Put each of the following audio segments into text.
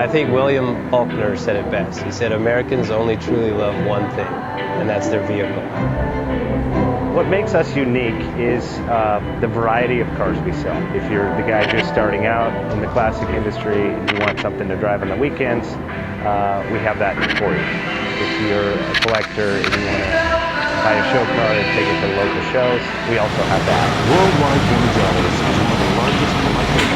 I think William Faulkner said it best. He said Americans only truly love one thing, and that's their vehicle. What makes us unique is the variety of cars we sell. If you're the guy just starting out in the classic industry and you want something to drive on the weekends, we have that for you. If you're a collector and you want to buy a show car and take it to local shows, we also have that. Worldwide Vintage Autos is one of the largest collectors.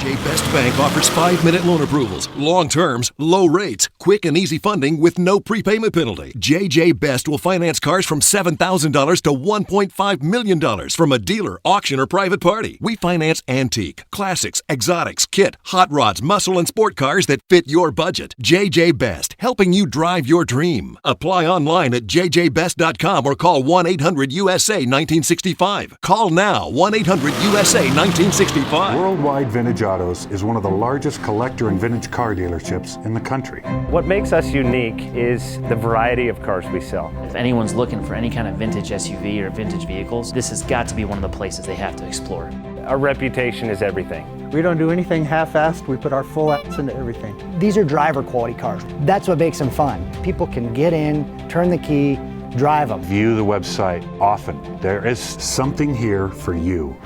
JJ Best Bank offers 5-minute loan approvals, long terms, low rates, quick and easy funding with no prepayment penalty. JJ Best will finance cars from $7,000 to $1.5 million from a dealer, auction, or private party. We finance antique, classics, exotics, kit, hot rods, muscle, and sport cars that fit your budget. JJ Best, helping you drive your dream. Apply online at jjbest.com or call 1-800-USA-1965. Call now, 1-800-USA-1965. Worldwide Vintage Autos is one of the largest collector and vintage car dealerships in the country. What makes us unique is the variety of cars we sell. If anyone's looking for any kind of vintage SUV or vintage vehicles, this has got to be one of the places they have to explore. Our reputation is everything. We don't do anything half-assed. We put our full ass into everything. These are driver quality cars. That's what makes them fun. People can get in, turn the key, drive them. View the website often. There is something here for you.